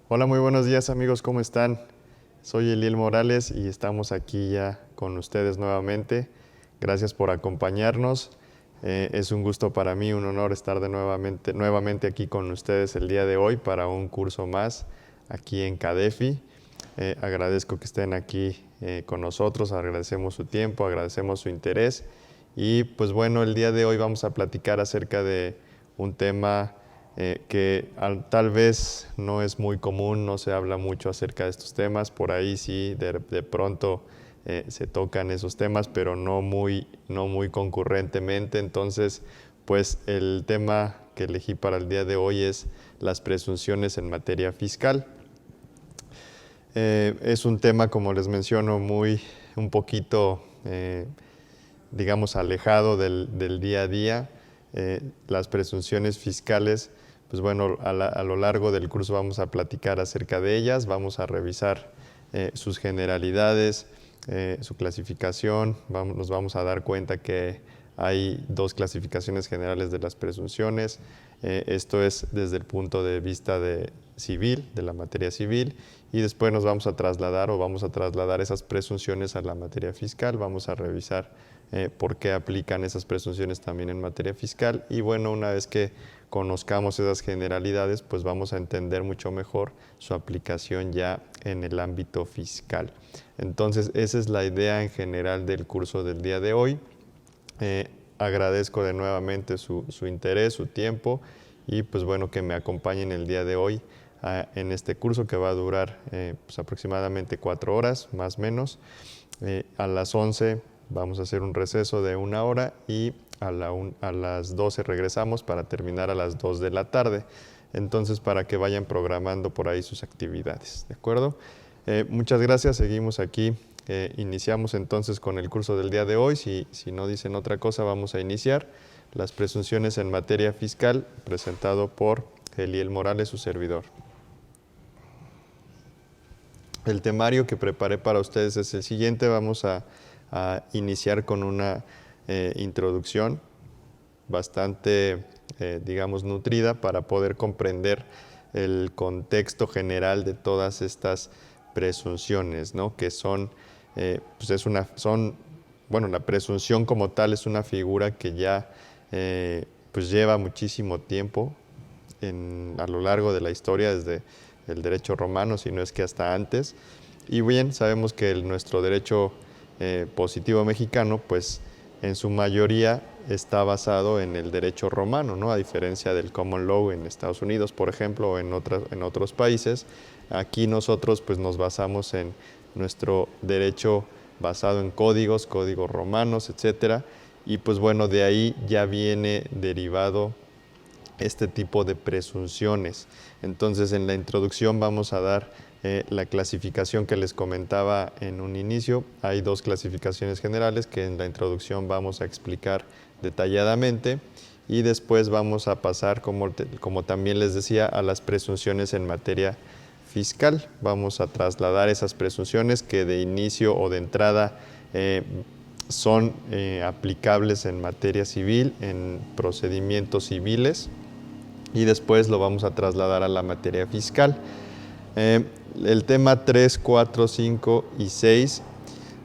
Hola, muy buenos días amigos, ¿cómo están? Soy Eliel Morales y estamos aquí ya con ustedes nuevamente. Gracias por acompañarnos. Es un gusto para mí, un honor estar nuevamente aquí con ustedes el día de hoy para un curso más aquí en CADEFI. Agradezco que estén aquí con nosotros, agradecemos su tiempo, agradecemos su interés. Y pues bueno, el día de hoy vamos a platicar acerca de un tema que tal vez no es muy común, no se habla mucho acerca de estos temas, por ahí sí de pronto se tocan esos temas, pero no muy concurrentemente. Entonces, pues el tema que elegí para el día de hoy es las presunciones en materia fiscal. Es un tema, como les menciono, un poquito, digamos, alejado del día a día. Las presunciones fiscales, pues bueno, a lo largo del curso vamos a platicar acerca de ellas, vamos a revisar sus generalidades, su clasificación, nos vamos a dar cuenta que hay dos clasificaciones generales de las presunciones. Esto es desde el punto de vista civil, de la materia civil, y después nos vamos a trasladar esas presunciones a la materia fiscal. Vamos a revisar por qué aplican esas presunciones también en materia fiscal. Y bueno, una vez que conozcamos esas generalidades, pues vamos a entender mucho mejor su aplicación ya en el ámbito fiscal. Entonces, esa es la idea en general del curso del día de hoy. Agradezco de nuevamente su interés, su tiempo y pues bueno, que me acompañen el día de hoy en este curso que va a durar pues aproximadamente 4 horas, más o menos. A las 11 vamos a hacer un receso de 1 hora y a las 12 regresamos para terminar a las 2 de la tarde. Entonces, para que vayan programando por ahí sus actividades, ¿de acuerdo? Muchas gracias, seguimos aquí. Iniciamos entonces con el curso del día de hoy. Si no dicen otra cosa, vamos a iniciar las presunciones en materia fiscal, presentado por Eliel Morales, su servidor. El temario que preparé para ustedes es el siguiente. Vamos a iniciar con una introducción bastante, digamos, nutrida para poder comprender el contexto general de todas estas presunciones, ¿no? Que bueno, la presunción como tal es una figura que ya pues lleva muchísimo tiempo a lo largo de la historia, desde el derecho romano, si no es que hasta antes. Y bien, sabemos que nuestro derecho positivo mexicano, pues en su mayoría está basado en el derecho romano, ¿no? A diferencia del common law en Estados Unidos, por ejemplo, o en otros países. Aquí nosotros pues nos basamos en nuestro derecho basado en códigos romanos, etcétera. Y pues bueno, de ahí ya viene derivado este tipo de presunciones. Entonces, en la introducción vamos a dar la clasificación que les comentaba en un inicio. Hay dos clasificaciones generales que en la introducción vamos a explicar detalladamente y después vamos a pasar, como también les decía, a las presunciones en materia fiscal. Vamos a trasladar esas presunciones que de inicio o de entrada son aplicables en materia civil, en procedimientos civiles, y después lo vamos a trasladar a la materia fiscal. El tema 3, 4, 5 y 6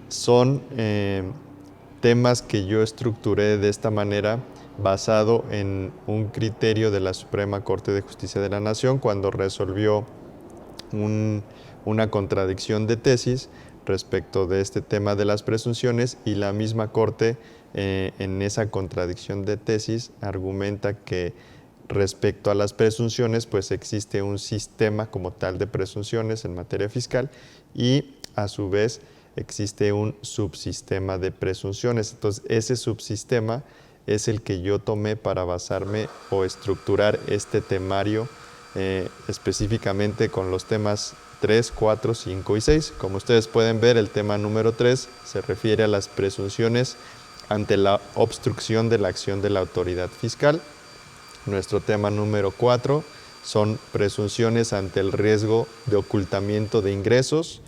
son temas que yo estructuré de esta manera basado en un criterio de la Suprema Corte de Justicia de la Nación cuando resolvió una contradicción de tesis respecto de este tema de las presunciones, y la misma Corte en esa contradicción de tesis argumenta que respecto a las presunciones, pues existe un sistema como tal de presunciones en materia fiscal y a su vez existe un subsistema de presunciones. Entonces, ese subsistema es el que yo tomé para basarme o estructurar este temario específicamente con los temas 3, 4, 5 y 6. Como ustedes pueden ver, el tema número 3 se refiere a las presunciones ante la obstrucción de la acción de la autoridad fiscal. Nuestro tema número 4 son presunciones ante el riesgo de ocultamiento de ingresos,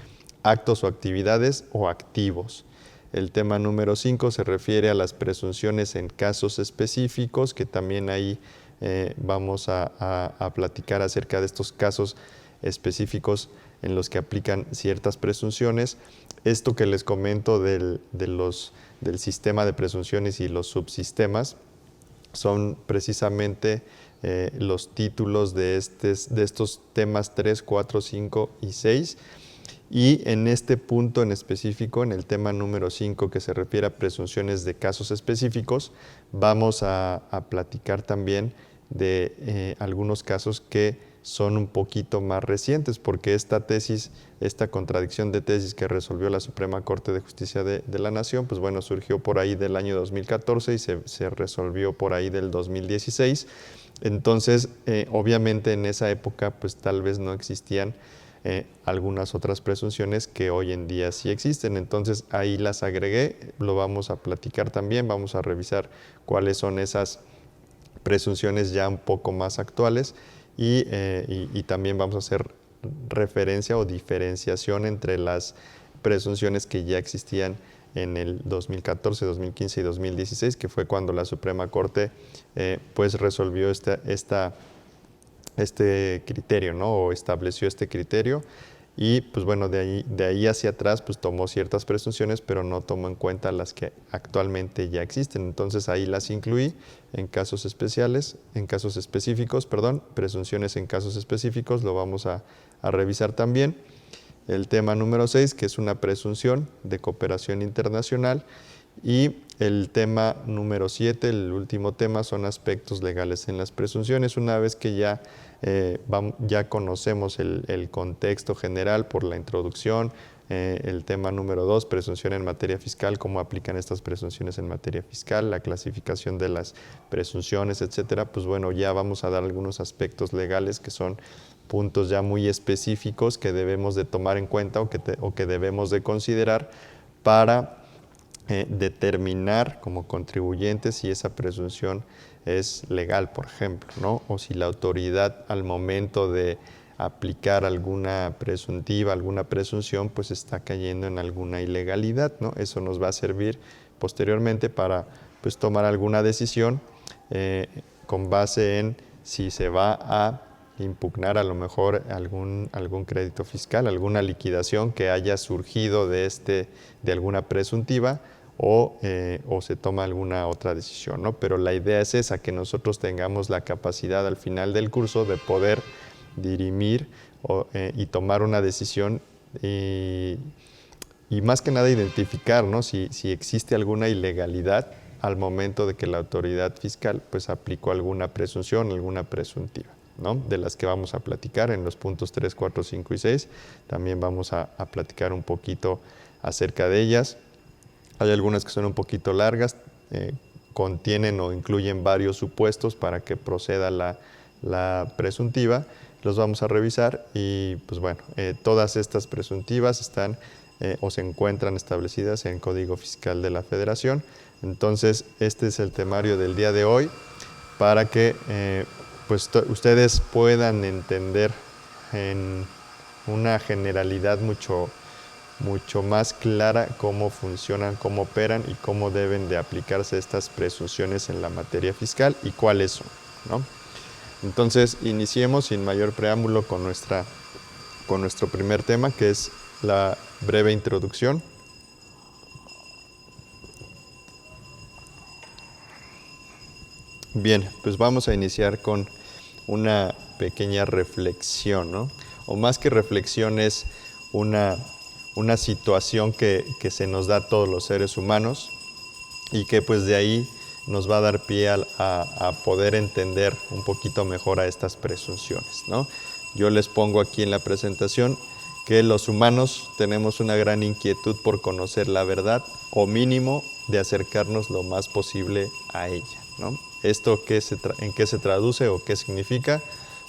actos o actividades o activos. El tema número 5 se refiere a las presunciones en casos específicos, que también ahí vamos a platicar acerca de estos casos específicos en los que aplican ciertas presunciones. Esto que les comento del sistema de presunciones y los subsistemas son precisamente los títulos de estos temas 3, 4, 5 y 6. Y en este punto en específico, en el tema número 5, que se refiere a presunciones de casos específicos, vamos a platicar también de algunos casos que son un poquito más recientes, porque esta contradicción de tesis que resolvió la Suprema Corte de Justicia de la Nación, pues bueno, surgió por ahí del año 2014 y se resolvió por ahí del 2016. Entonces, obviamente en esa época, pues tal vez no existían algunas otras presunciones que hoy en día sí existen. Entonces ahí las agregué, lo vamos a platicar también, vamos a revisar cuáles son esas presunciones ya un poco más actuales y también vamos a hacer referencia o diferenciación entre las presunciones que ya existían en el 2014, 2015 y 2016, que fue cuando la Suprema Corte pues resolvió este criterio, ¿no? O estableció este criterio y pues bueno, de ahí hacia atrás pues tomó ciertas presunciones, pero no tomó en cuenta las que actualmente ya existen. Entonces ahí las incluí en casos específicos, presunciones en casos específicos, lo vamos a revisar también. El tema número 6, que es una presunción de cooperación internacional, y el tema número 7, el último tema, son aspectos legales en las presunciones. Una vez que ya conocemos el contexto general por la introducción, el tema número 2, presunción en materia fiscal, cómo aplican estas presunciones en materia fiscal, la clasificación de las presunciones, etcétera, pues bueno, ya vamos a dar algunos aspectos legales que son puntos ya muy específicos que debemos de tomar en cuenta o que debemos de considerar para determinar como contribuyentes si esa presunción es legal, por ejemplo, ¿no? O si la autoridad al momento de aplicar alguna presuntiva, alguna presunción, pues está cayendo en alguna ilegalidad, ¿no? Eso nos va a servir posteriormente para pues tomar alguna decisión con base en si se va a impugnar a lo mejor algún crédito fiscal, alguna liquidación que haya surgido de alguna presuntiva o se toma alguna otra decisión, ¿no? Pero la idea es esa, que nosotros tengamos la capacidad al final del curso de poder dirimir y tomar una decisión y más que nada identificar, ¿no? si existe alguna ilegalidad al momento de que la autoridad fiscal pues aplicó alguna presunción, alguna presuntiva, ¿no? De las que vamos a platicar en los puntos 3, 4, 5 y 6. También vamos a platicar un poquito acerca de ellas. Hay algunas que son un poquito largas, contienen o incluyen varios supuestos para que proceda la presuntiva. Los vamos a revisar y pues bueno, todas estas presuntivas están o se encuentran establecidas en el Código Fiscal de la Federación. Entonces, este es el temario del día de hoy para que pues ustedes puedan entender en una generalidad mucho más clara cómo funcionan, cómo operan y cómo deben de aplicarse estas presunciones en la materia fiscal y cuáles son, ¿no? Entonces, iniciemos sin mayor preámbulo con nuestro primer tema, que es la breve introducción. Bien, pues vamos a iniciar con una pequeña reflexión, ¿no? O más que reflexión es una situación que se nos da a todos los seres humanos y que pues de ahí nos va a dar pie a poder entender un poquito mejor a estas presunciones, ¿no? Yo les pongo aquí en la presentación que los humanos tenemos una gran inquietud por conocer la verdad o mínimo de acercarnos lo más posible a ella, ¿no? ¿Esto en qué se traduce o qué significa?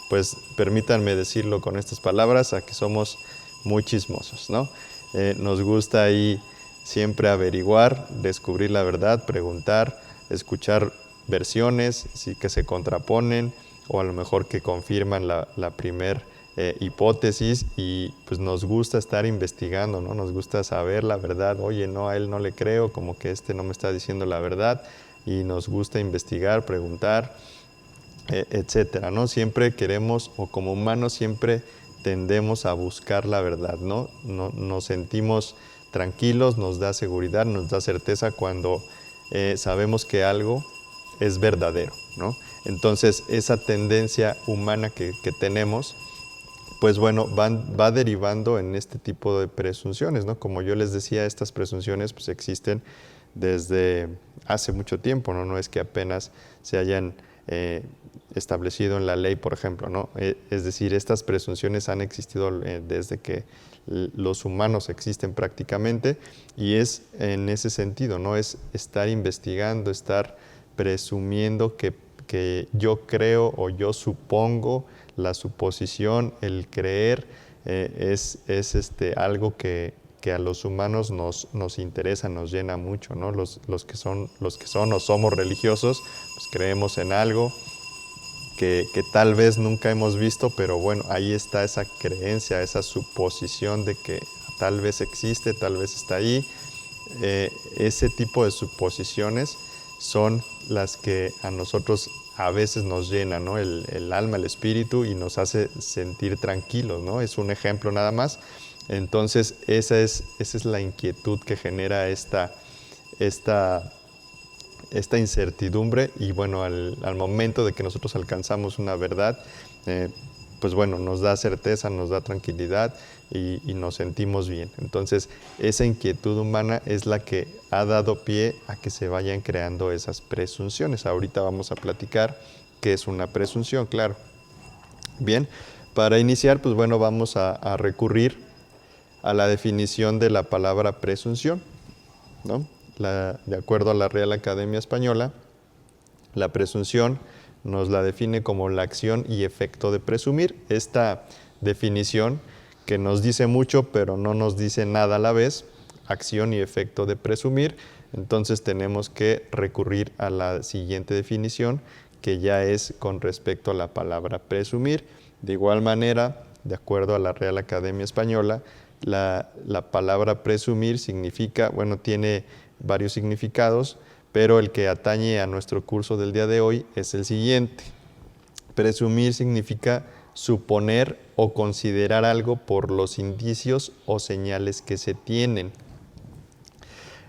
Pues permítanme decirlo con estas palabras, a que somos muy chismosos, ¿no? Nos gusta ahí siempre averiguar, descubrir la verdad, preguntar, escuchar versiones que se contraponen o a lo mejor que confirman la primer hipótesis y pues nos gusta estar investigando, ¿no? Nos gusta saber la verdad. Oye, no, a él no le creo, como que no me está diciendo la verdad, y nos gusta investigar, preguntar, etcétera, ¿no? Siempre queremos, o como humanos siempre tendemos a buscar la verdad, ¿no? Nos sentimos tranquilos, nos da seguridad, nos da certeza cuando sabemos que algo es verdadero, ¿no? Entonces, esa tendencia humana que tenemos, pues bueno, va derivando en este tipo de presunciones, ¿no? Como yo les decía, estas presunciones pues existen desde hace mucho tiempo, ¿no? No es que apenas se hayan establecido en la ley, por ejemplo, ¿no? Es decir, estas presunciones han existido desde que los humanos existen prácticamente, y es en ese sentido, ¿no? Es estar investigando, estar presumiendo que yo creo o yo supongo. La suposición, el creer, es algo que a los humanos nos interesa, nos llena mucho, ¿no? Los que son o somos religiosos, pues creemos en algo que tal vez nunca hemos visto, pero bueno, ahí está esa creencia, esa suposición de que tal vez existe, tal vez está ahí. Ese tipo de suposiciones son las que a nosotros a veces nos llenan, ¿no? El alma, el espíritu, y nos hace sentir tranquilos, ¿no? Es un ejemplo nada más. Entonces, esa es la inquietud que genera esta incertidumbre, y bueno, al momento de que nosotros alcanzamos una verdad, pues bueno, nos da certeza, nos da tranquilidad y nos sentimos bien. Entonces, esa inquietud humana es la que ha dado pie a que se vayan creando esas presunciones. Ahorita vamos a platicar qué es una presunción, claro. Bien, para iniciar, pues bueno, vamos a recurrir a la definición de la palabra presunción, ¿no? De acuerdo a la Real Academia Española, la presunción nos la define como la acción y efecto de presumir. Esta definición, que nos dice mucho pero no nos dice nada a la vez, acción y efecto de presumir, entonces tenemos que recurrir a la siguiente definición, que ya es con respecto a la palabra presumir. De igual manera, de acuerdo a la Real Academia Española, la palabra presumir significa, bueno, tiene varios significados, pero el que atañe a nuestro curso del día de hoy es el siguiente. Presumir significa suponer o considerar algo por los indicios o señales que se tienen.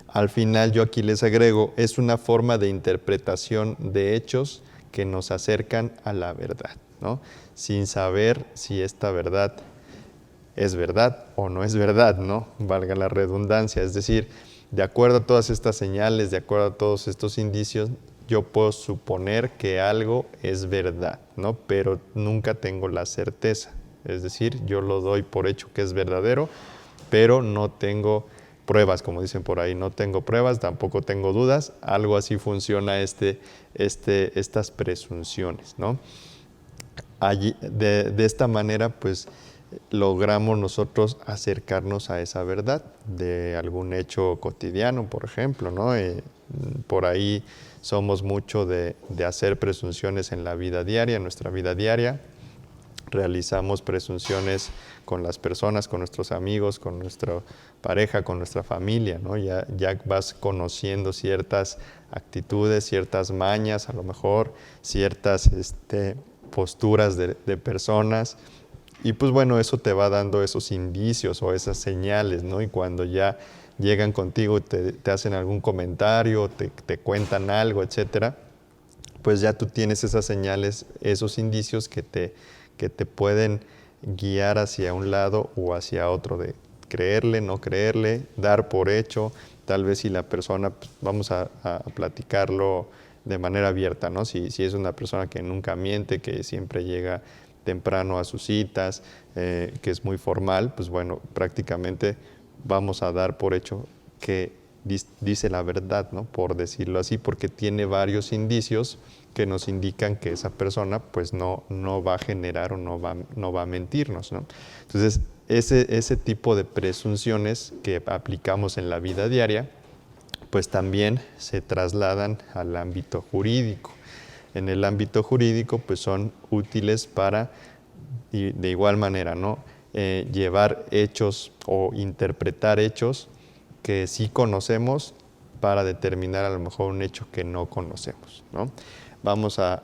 Al final, yo aquí les agrego, es una forma de interpretación de hechos que nos acercan a la verdad, ¿no? Sin saber si esta verdad es verdad o no es verdad, ¿no? Valga la redundancia. Es decir, de acuerdo a todas estas señales, de acuerdo a todos estos indicios, yo puedo suponer que algo es verdad, ¿no? Pero nunca tengo la certeza. Es decir, yo lo doy por hecho que es verdadero, pero no tengo pruebas, como dicen por ahí. No tengo pruebas, tampoco tengo dudas. Algo así funciona estas presunciones, ¿no? De esta manera, pues, logramos nosotros acercarnos a esa verdad de algún hecho cotidiano, por ejemplo, ¿no? Por ahí somos mucho de hacer presunciones en la vida diaria, en nuestra vida diaria. Realizamos presunciones con las personas, con nuestros amigos, con nuestra pareja, con nuestra familia, ¿no? Ya vas conociendo ciertas actitudes, ciertas mañas, a lo mejor ciertas posturas de personas. Y pues bueno, eso te va dando esos indicios o esas señales, ¿no? Y cuando ya llegan contigo, te hacen algún comentario, te cuentan algo, etcétera, pues ya tú tienes esas señales, esos indicios que te pueden guiar hacia un lado o hacia otro, de creerle, no creerle, dar por hecho. Tal vez si la persona, pues vamos a platicarlo de manera abierta, ¿no? Si es una persona que nunca miente, que siempre llega temprano a sus citas, que es muy formal, pues bueno, prácticamente vamos a dar por hecho que dice la verdad, ¿no? Por decirlo así, porque tiene varios indicios que nos indican que esa persona pues no va a generar o no va a mentirnos, ¿no? Entonces, ese tipo de presunciones que aplicamos en la vida diaria, pues también se trasladan al ámbito jurídico. En el ámbito jurídico, pues son útiles para, y de igual manera, ¿no? Llevar hechos o interpretar hechos que sí conocemos para determinar a lo mejor un hecho que no conocemos, ¿no? Vamos a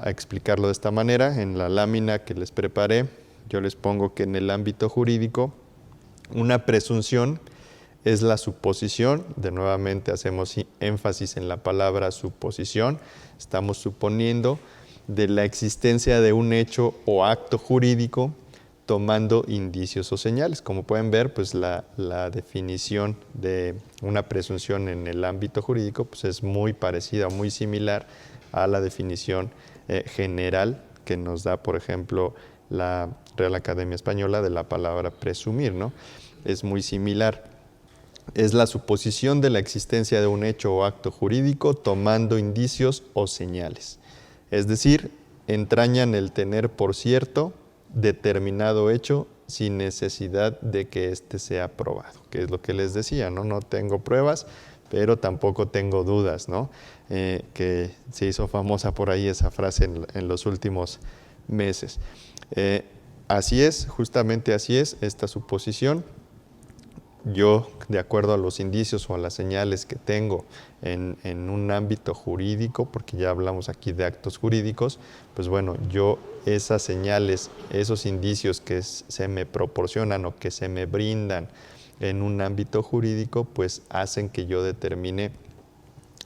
explicarlo de esta manera. En la lámina que les preparé yo les pongo que en el ámbito jurídico una presunción es la suposición, de nuevamente hacemos énfasis en la palabra suposición, estamos suponiendo de la existencia de un hecho o acto jurídico tomando indicios o señales. Como pueden ver, pues la definición de una presunción en el ámbito jurídico pues es muy parecida, muy similar a la definición general que nos da, por ejemplo, la Real Academia Española de la palabra presumir, ¿no? Es muy similar. Es la suposición de la existencia de un hecho o acto jurídico tomando indicios o señales. Es decir, entrañan el tener por cierto determinado hecho sin necesidad de que éste sea probado, que es lo que les decía, ¿no? No tengo pruebas, pero tampoco tengo dudas, ¿no? Que se hizo famosa por ahí esa frase en los últimos meses. Así es, justamente así es esta suposición. Yo, de acuerdo a los indicios o a las señales que tengo en un ámbito jurídico, porque ya hablamos aquí de actos jurídicos, pues bueno, yo esas señales, esos indicios que se me proporcionan o que se me brindan en un ámbito jurídico, pues hacen que yo determine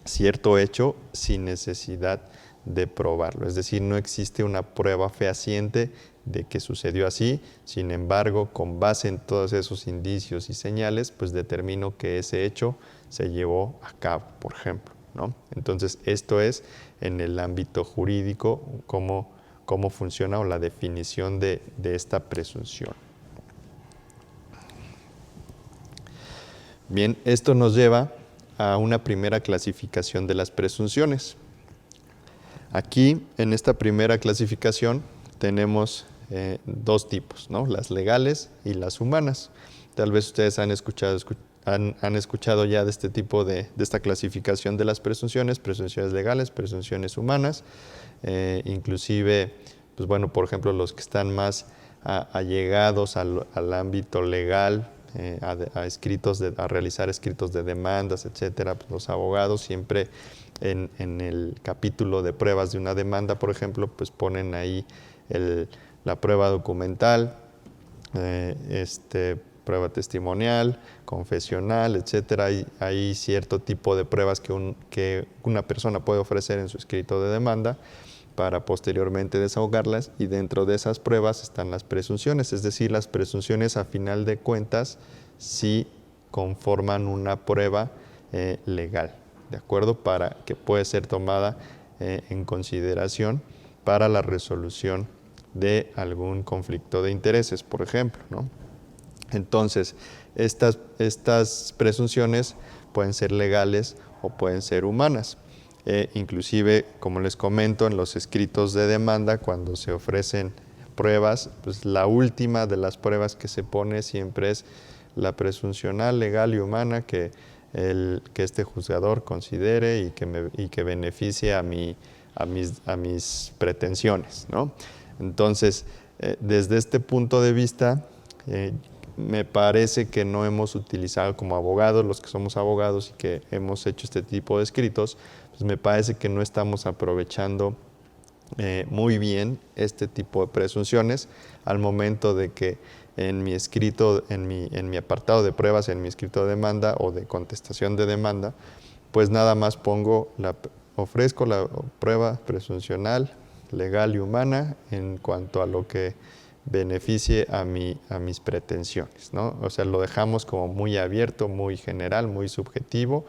cierto hecho sin necesidad de probarlo. Es decir, no existe una prueba fehaciente de que sucedió así, sin embargo, con base en todos esos indicios y señales, pues determino que ese hecho se llevó a cabo, por ejemplo, ¿no? Entonces, esto es en el ámbito jurídico, cómo funciona o la definición de esta presunción. Bien, esto nos lleva a una primera clasificación de las presunciones. Aquí, en esta primera clasificación, tenemos dos tipos, ¿no? Las legales y las humanas. Tal vez ustedes han escuchado ya de este tipo de esta clasificación de las presunciones legales, presunciones humanas, inclusive, pues bueno, por ejemplo, los que están más allegados al ámbito legal, a realizar escritos de demandas, etcétera, pues los abogados siempre en el capítulo de pruebas de una demanda, por ejemplo, pues ponen ahí la prueba documental, prueba testimonial, confesional, etcétera. Hay cierto tipo de pruebas que una persona puede ofrecer en su escrito de demanda para posteriormente desahogarlas, y dentro de esas pruebas están las presunciones, es decir, las presunciones a final de cuentas sí conforman una prueba legal, ¿de acuerdo? Para que puede ser tomada en consideración para la resolución de algún conflicto de intereses, por ejemplo, ¿no? Entonces, estas presunciones pueden ser legales o pueden ser humanas. Inclusive, como les comento, en los escritos de demanda, cuando se ofrecen pruebas, pues la última de las pruebas que se pone siempre es la presuncional, legal y humana que este juzgador considere y que beneficie a mis pretensiones, ¿no? Entonces, desde este punto de vista, me parece que no hemos utilizado como abogados, los que somos abogados y que hemos hecho este tipo de escritos, pues me parece que no estamos aprovechando muy bien este tipo de presunciones al momento de que en mi escrito, en mi apartado de pruebas, en mi escrito de demanda o de contestación de demanda, pues nada más ofrezco la prueba presuncional, legal y humana en cuanto a lo que beneficie a mis pretensiones, ¿no? O sea, lo dejamos como muy abierto, muy general, muy subjetivo,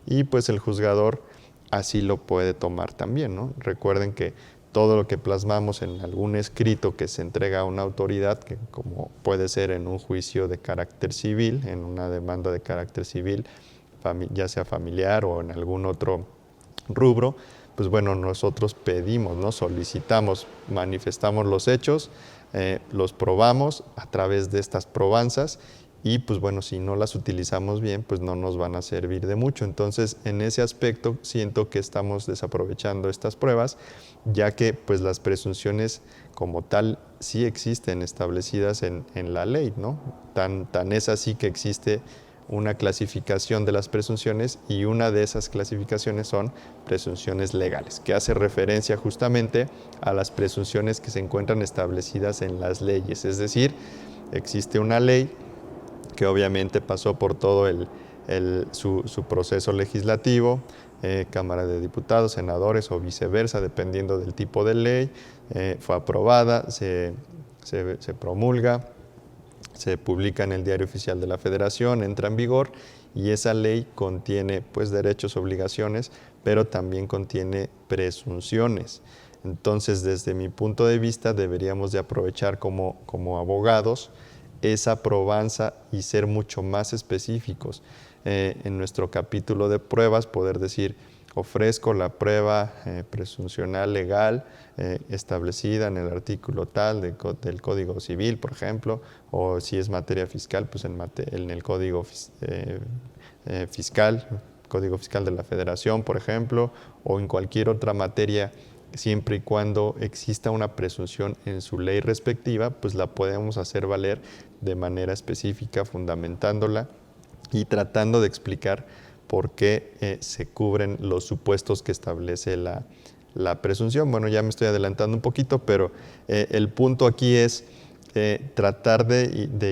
y pues el juzgador así lo puede tomar también, ¿no? Recuerden que todo lo que plasmamos en algún escrito que se entrega a una autoridad, que como puede ser en un juicio de carácter civil, en una demanda de carácter civil, ya sea familiar o en algún otro rubro, pues bueno, nosotros pedimos, ¿no? Solicitamos, manifestamos los hechos, los probamos a través de estas probanzas, y pues bueno, si no las utilizamos bien, pues no nos van a servir de mucho. Entonces, en ese aspecto siento que estamos desaprovechando estas pruebas, ya que pues las presunciones como tal sí existen establecidas en la ley, ¿no? Tan es así que existe una clasificación de las presunciones y una de esas clasificaciones son presunciones legales, que hace referencia justamente a las presunciones que se encuentran establecidas en las leyes. Es decir, existe una ley que obviamente pasó por todo su proceso legislativo, Cámara de Diputados, senadores o viceversa, dependiendo del tipo de ley, fue aprobada, se promulga, se publica en el Diario Oficial de la Federación, entra en vigor y esa ley contiene pues derechos, obligaciones, pero también contiene presunciones. Entonces, desde mi punto de vista, deberíamos de aprovechar como abogados esa probanza y ser mucho más específicos. En nuestro capítulo de pruebas, poder decir, ofrezco la prueba presuncional legal establecida en el artículo tal del Código Civil, por ejemplo, o si es materia fiscal, pues en el Código Fiscal, Código Fiscal de la Federación, por ejemplo, o en cualquier otra materia, siempre y cuando exista una presunción en su ley respectiva, pues la podemos hacer valer de manera específica, fundamentándola y tratando de explicar por qué se cubren los supuestos que establece la presunción. Bueno, ya me estoy adelantando un poquito, pero el punto aquí es tratar de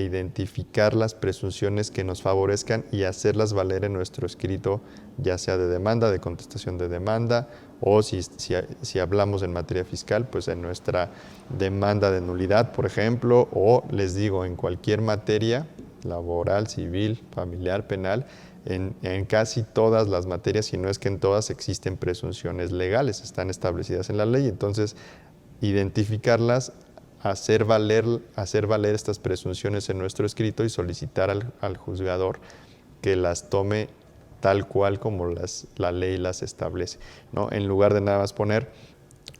identificar las presunciones que nos favorezcan y hacerlas valer en nuestro escrito, ya sea de demanda, de contestación de demanda, o si hablamos en materia fiscal, pues en nuestra demanda de nulidad, por ejemplo, o les digo, en cualquier materia laboral, civil, familiar, penal, en casi todas las materias, si no es que en todas, existen presunciones legales, están establecidas en la ley. Entonces, identificarlas, hacer valer estas presunciones en nuestro escrito y solicitar al juzgador que las tome tal cual como la ley las establece, ¿no? En lugar de nada más poner,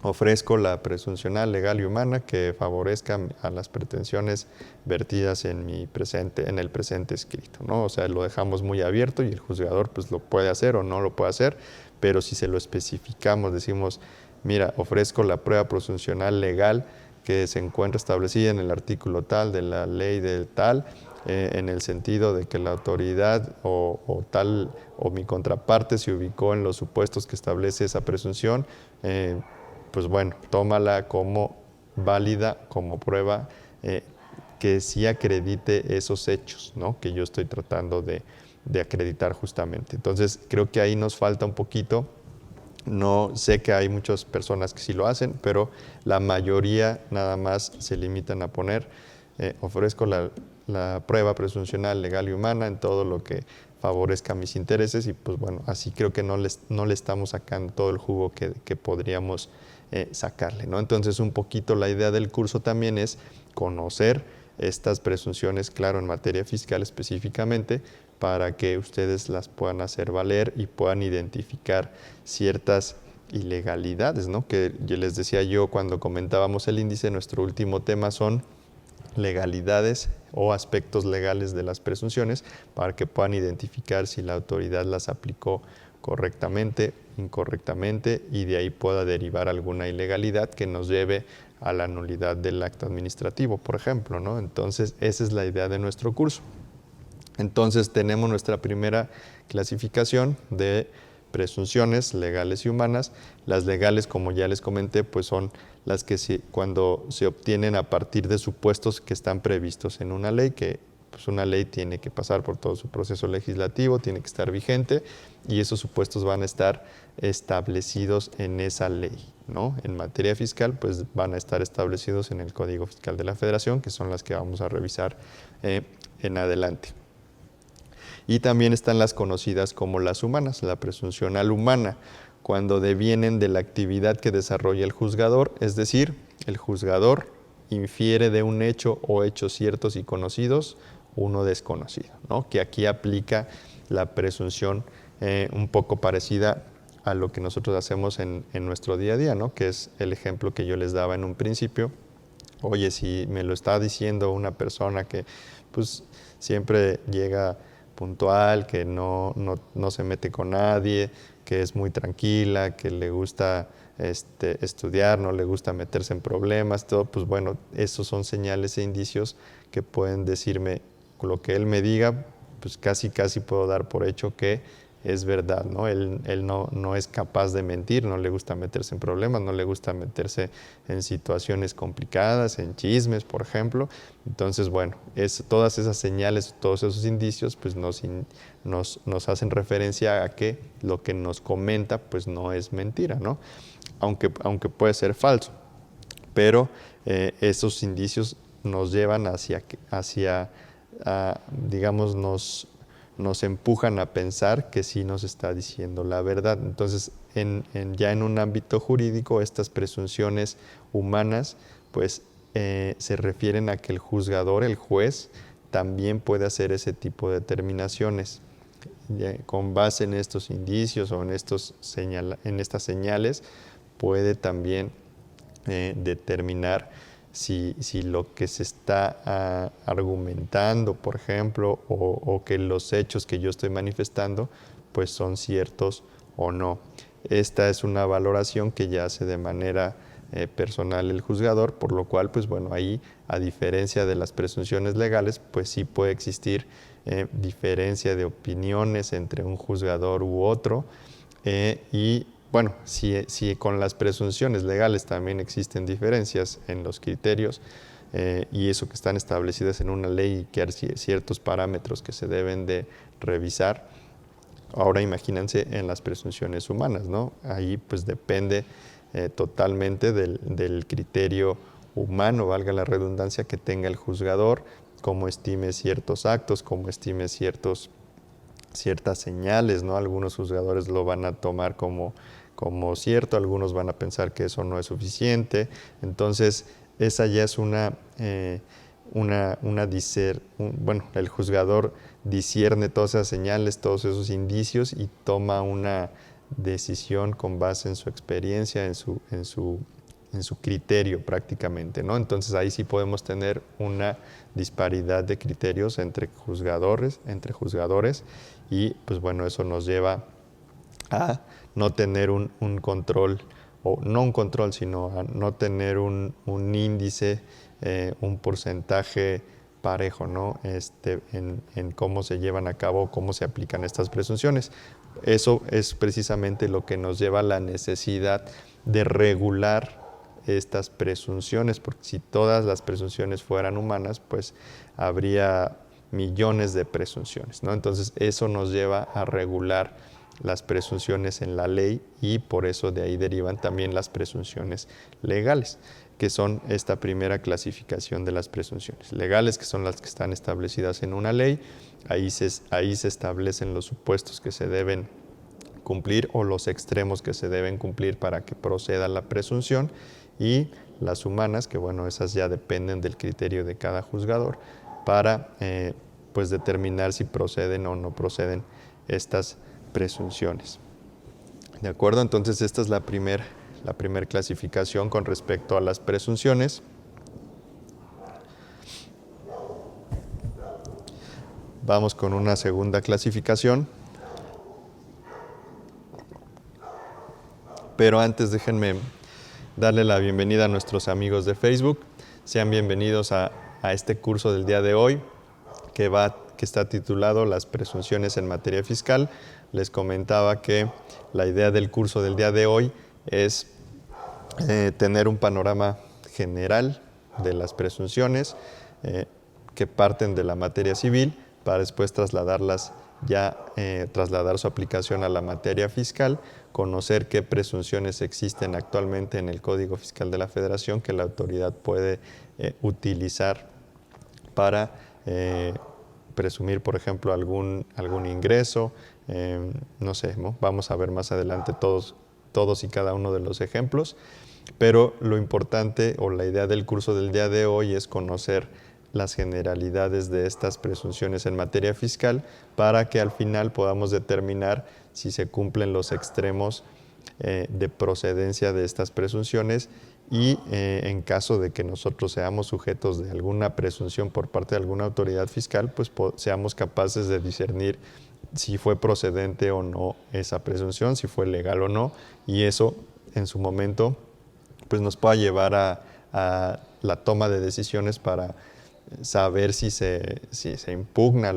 ofrezco la presuncional legal y humana que favorezca a las pretensiones vertidas en el presente escrito, ¿no? O sea, lo dejamos muy abierto y el juzgador pues lo puede hacer o no lo puede hacer, pero si se lo especificamos, decimos, mira, ofrezco la prueba presuncional legal que se encuentra establecida en el artículo tal de la ley del tal, en el sentido de que la autoridad o mi contraparte se ubicó en los supuestos que establece esa presunción, pues bueno, tómala como válida, como prueba que sí acredite esos hechos, ¿no? Que yo estoy tratando de acreditar justamente. Entonces, creo que ahí nos falta un poquito. No sé que hay muchas personas que sí lo hacen, pero la mayoría nada más se limitan a poner, ofrezco la prueba presuncional legal y humana en todo lo que favorezca mis intereses y pues bueno, así creo que no le estamos sacando todo el jugo que podríamos sacarle, ¿no? Entonces un poquito la idea del curso también es conocer estas presunciones, claro, en materia fiscal específicamente, para que ustedes las puedan hacer valer y puedan identificar ciertas ilegalidades, ¿no? Que yo les decía cuando comentábamos el índice, nuestro último tema son legalidades o aspectos legales de las presunciones para que puedan identificar si la autoridad las aplicó correctamente, incorrectamente y de ahí pueda derivar alguna ilegalidad que nos lleve a la nulidad del acto administrativo, por ejemplo, ¿no? Entonces, esa es la idea de nuestro curso. Entonces, tenemos nuestra primera clasificación de presunciones legales y humanas. Las legales, como ya les comenté, pues son las que cuando se obtienen a partir de supuestos que están previstos en una ley, que pues una ley tiene que pasar por todo su proceso legislativo, tiene que estar vigente y esos supuestos van a estar establecidos en esa ley, ¿no? En materia fiscal, pues van a estar establecidos en el Código Fiscal de la Federación, que son las que vamos a revisar en adelante. Y también están las conocidas como las humanas, la presuncional humana, cuando devienen de la actividad que desarrolla el juzgador, es decir, el juzgador infiere de un hecho o hechos ciertos y conocidos uno desconocido, ¿no? Que aquí aplica la presunción un poco parecida a lo que nosotros hacemos en nuestro día a día, ¿no? Que es el ejemplo que yo les daba en un principio. Oye, si me lo está diciendo una persona que pues siempre llega puntual, que no se mete con nadie, que es muy tranquila, que le gusta estudiar, no le gusta meterse en problemas, todo, pues bueno, esos son señales e indicios que pueden decirme lo que él me diga, pues casi puedo dar por hecho que es verdad, ¿no? Él no es capaz de mentir, no le gusta meterse en problemas, no le gusta meterse en situaciones complicadas, en chismes, por ejemplo. Entonces, bueno, todas esas señales, todos esos indicios, pues nos hacen referencia a que lo que nos comenta, pues no es mentira, ¿no? Aunque puede ser falso. Pero esos indicios nos llevan digamos, nos empujan a pensar que sí nos está diciendo la verdad. Entonces, ya en un ámbito jurídico, estas presunciones humanas, pues se refieren a que el juzgador, el juez, también puede hacer ese tipo de determinaciones. Con base en estos indicios o en estas señales, puede también determinar si lo que se está argumentando, por ejemplo, o que los hechos que yo estoy manifestando, pues son ciertos o no. Esta es una valoración que ya hace de manera personal el juzgador, por lo cual, pues bueno, ahí, a diferencia de las presunciones legales, pues sí puede existir diferencia de opiniones entre un juzgador u otro, y bueno, si con las presunciones legales también existen diferencias en los criterios, y eso que están establecidas en una ley y que hay ciertos parámetros que se deben de revisar, ahora imagínense en las presunciones humanas, ¿no? Ahí pues depende totalmente del criterio humano, valga la redundancia, que tenga el juzgador, cómo estime ciertos actos, cómo estime ciertas señales, ¿no? Algunos juzgadores lo van a tomar como cierto, algunos van a pensar que eso no es suficiente. Entonces, esa ya es bueno, el juzgador discierne todas esas señales, todos esos indicios y toma una decisión con base en su experiencia, en su criterio prácticamente, ¿no? Entonces ahí sí podemos tener una disparidad de criterios entre juzgadores, y pues bueno, eso nos lleva a no tener un control, o no un control, sino a no tener un índice, un porcentaje parejo, ¿no? En cómo se llevan a cabo, cómo se aplican estas presunciones. Eso es precisamente lo que nos lleva a la necesidad de regular estas presunciones, porque si todas las presunciones fueran humanas, pues habría millones de presunciones, ¿no? Entonces eso nos lleva a regular las presunciones en la ley, y por eso de ahí derivan también las presunciones legales, que son esta primera clasificación de las presunciones legales, que son las que están establecidas en una ley. Ahí se establecen los supuestos que se deben cumplir o los extremos que se deben cumplir para que proceda la presunción, y las humanas, que bueno, esas ya dependen del criterio de cada juzgador para pues determinar si proceden o no proceden estas presunciones. ¿De acuerdo? Entonces esta es la primera clasificación con respecto a las presunciones. Vamos con una segunda clasificación. Pero antes déjenme darle la bienvenida a nuestros amigos de Facebook. Sean bienvenidos a este curso del día de hoy, que está titulado Las presunciones en materia fiscal. Les comentaba que la idea del curso del día de hoy es tener un panorama general de las presunciones que parten de la materia civil, para después trasladar su aplicación a la materia fiscal, conocer qué presunciones existen actualmente en el Código Fiscal de la Federación que la autoridad puede utilizar para presumir, por ejemplo, algún ingreso, no sé, ¿no? Vamos a ver más adelante todos y cada uno de los ejemplos, pero lo importante o la idea del curso del día de hoy es conocer las generalidades de estas presunciones en materia fiscal, para que al final podamos determinar si se cumplen los extremos de procedencia de estas presunciones, y en caso de que nosotros seamos sujetos de alguna presunción por parte de alguna autoridad fiscal, pues seamos capaces de discernir si fue procedente o no esa presunción, si fue legal o no, y eso en su momento pues nos pueda llevar a la toma de decisiones para saber si se impugna